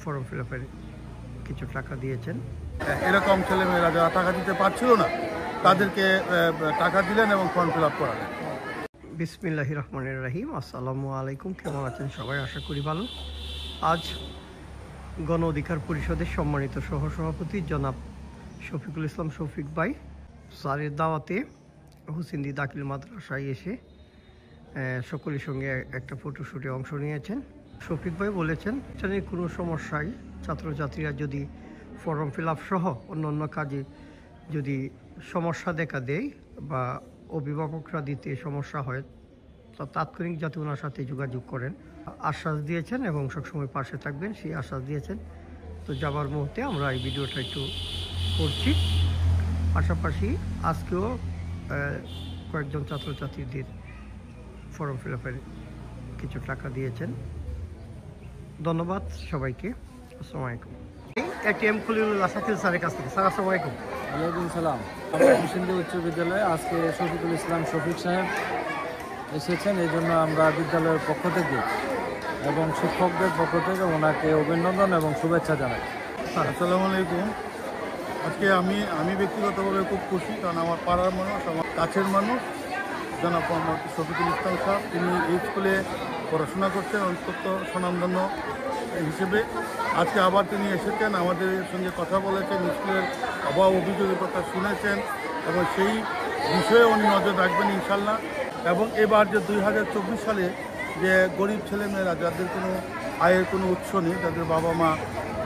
Form fill আপের কিছু টাকা দিয়েছেন। এরকম ছেলেমেয়েরা যারা টাকা দিতে পারছিল না তাদেরকে টাকা দিলেন এবং ফর্ম ফিল আপ করালেন। বিসমিল্লাহির রহমানির রহিম। আসসালামু আলাইকুম। কেমন আছেন সবাই? আশা করি ভালো। আজ গণ অধিকার পরিষদের সম্মানিত সহসভাপতি জনাব শফিকুল ইসলাম শফিক ভাই স্যারের দাওয়াতে হুসেন্দি দাখিল মাদ্রাসায় এসে সকলের সঙ্গে একটা ফটোশ্যুটে অংশ নিয়েছেন। শফিক ভাই বলেছেন, সেখানে কোনো সমস্যায় ছাত্রছাত্রীরা যদি ফর্ম ফিল আপ সহ অন্য কাজে যদি সমস্যা দেখা দেয় বা অভিভাবকরা দিতে সমস্যা হয় তো তাৎক্ষণিক যাতে ওনার সাথে যোগাযোগ করেন আশ্বাস দিয়েছেন এবং সবসময় পাশে থাকবেন সেই আশ্বাস দিয়েছেন। তো যাবার মুহূর্তে আমরা এই ভিডিওটা একটু করছি। পাশাপাশি আজকেও কয়েকজন ছাত্রছাত্রীদের ফর্ম ফিল আপের কিছু টাকা দিয়েছেন। ধন্যবাদ সবাইকে। আসসালামু আলাইকুম। এটিএম খলিলুল্লাহ শাকিল স্যারের কাছ থেকে। স্যার আসসালামু আলাইকুম। ওয়ালাইকুম সালাম। হুসেন্দি উচ্চ বিদ্যালয়ে আজকে শফিকুল ইসলাম শফিক সাহেব এসেছেন, এই জন্য আমরা বিদ্যালয়ের পক্ষ থেকে এবং শিক্ষকদের পক্ষ থেকে ওনাকে অভিনন্দন এবং শুভেচ্ছা জানাই। আসসালামু আলাইকুম। আজকে আমি ব্যক্তিগতভাবে খুব খুশি, কারণ আমার পাড়ার মানুষ, আমার কাছের মানুষ জনাব মোহাম্মদ শফিকুল ইসলাম সাহেব, তিনি এই স্কুলে পড়াশোনা করছেন অত্যন্ত স্বনামধন্য হিসেবে। আজকে আবার তিনি এসেছেন, আমাদের সঙ্গে কথা বলেছেন, স্কুলের অভাব অভিযোগের কথা শুনেছেন এবং সেই বিষয়ে উনি নজর রাখবেন ইনশাল্লাহ। এবং এবার যে 2024 সালে যে গরিব ছেলেমেয়েরা যাদের কোনো আয়ের কোনো উৎস নেই, যাদের বাবা মা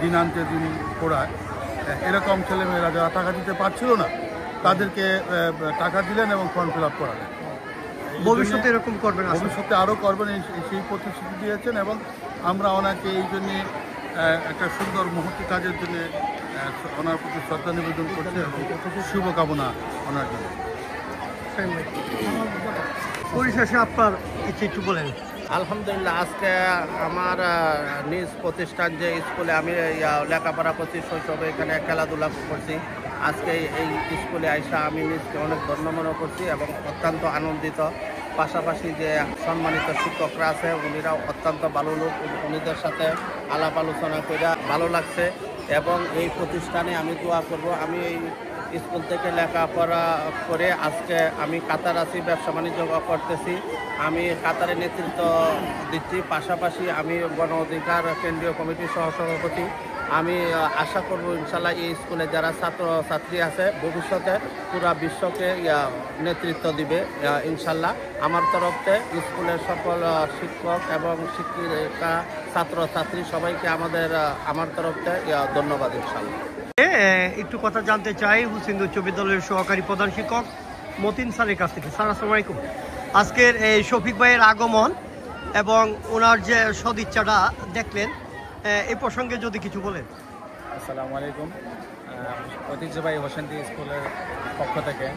দিন আনতে দিন পড়ায়, এরকম ছেলেমেয়েরা যারা টাকা দিতে পারছিল না তাদেরকে টাকা দিলেন এবং ফর্ম ফিল আপ করালেন। ভবিষ্যতে এরকম করবেন? ভবিষ্যতে আরও করবেন সেই প্রতিশ্রুতি দিয়েছেন এবং আমরা ওনাকে এই জন্যে একটা সুন্দর মুহূর্তে কাজের জন্য ওনার প্রতি শ্রদ্ধা নিবেদন করছি এবং শুভকামনা ওনার জন্য। পরিশেষে আপনার একটু বলেন। আলহামদুলিল্লাহ, আজকে আমার নিজ প্রতিষ্ঠান যে স্কুলে আমি লেখাপড়া করছি, শৈশবে এখানে খেলাধুলা করছি, আজকে এই স্কুলে আইসা আমি নিজকে অনেক ধন্য মনে করছি এবং অত্যন্ত আনন্দিত। পাশাপাশি যে সম্মানিত শিক্ষকরা আছে উনিরাও অত্যন্ত ভালো লোক, উনিদের সাথে আলাপ আলোচনা করে ভালো লাগছে এবং এই প্রতিষ্ঠানে আমি দোয়া করব। আমি এই স্কুল থেকে লেখাপড়া করে আজকে আমি কাতার আছি, ব্যবসা বাণিজ্য করতেছি, আমি কাতারে নেতৃত্ব দিচ্ছি। পাশাপাশি আমি গণ অধিকার কেন্দ্রীয় কমিটির সহসভাপতি। আমি আশা করব ইনশাল্লাহ এই স্কুলে যারা ছাত্রছাত্রী আছে ভবিষ্যতে পুরা বিশ্বকে নেতৃত্ব দিবে ইনশাল্লাহ। আমার তরফতে স্কুলের সকল শিক্ষক এবং শিক্ষিকা ছাত্রছাত্রী সবাইকে আমার তরফতে ধন্যবাদ ইনশাল্লাহ। একটু কথা জানতে চাই হুসেন্দি উচ্চ বিদ্যালয়ের সহকারী প্রধান শিক্ষক মতিন স্যারের কাছ থেকে। স্যার আসসালামু আলাইকুম। আজকের এই শফিক ভাইয়ের আগমন এবং ওনার যে সদিচ্ছাটা দেখলেন, এই প্রসঙ্গে যদি কিছু বলেন। আসসালামু আলাইকুম। ঐতিহ্যবাহী হোসেন্দি স্কুলের পক্ষ থেকে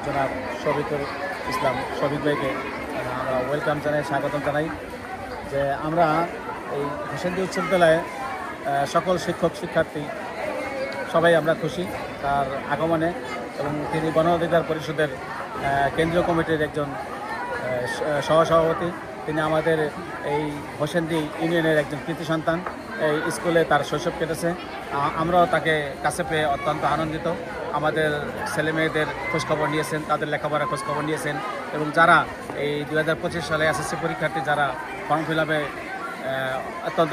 জনাব শফিকুল ইসলাম শফিক ভাইকে আমরা ওয়েলকাম জানাই, স্বাগতম জানাই। যে আমরা এই হোসেন্দি উচ্চ বিদ্যালয়ে সকল শিক্ষক শিক্ষার্থী সবাই আমরা খুশি তার আগমনে, এবং তিনি গণ অধিকার পরিষদের কেন্দ্রীয় কমিটির একজন সহসভাপতি। তিনি আমাদের এই হোসেন্দি ইউনিয়নের একজন কৃতি সন্তান। এই স্কুলে তার শৈশব কেটেছে, আমরাও তাকে কাছে পেয়ে অত্যন্ত আনন্দিত। আমাদের ছেলেমেয়েদের খোঁজখবর নিয়েছেন, তাদের লেখাপড়ার খোঁজখবর নিয়েছেন এবং যারা এই 2025 সালে এসএসসি পরীক্ষার্থী যারা ফর্ম ফিল আপে অত্যন্ত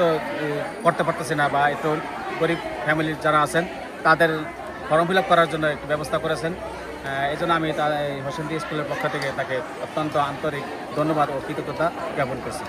করতে পারতেছে না বা একটু গরিব ফ্যামিলির যারা আছেন তাদের ফর্ম ফিল আপ করার জন্য একটু ব্যবস্থা করেছেন। এই জন্য আমি হোসেন্দি স্কুলের পক্ষ থেকে তাকে অত্যন্ত আন্তরিক ধন্যবাদ ও কৃতজ্ঞতা জ্ঞাপন করছি।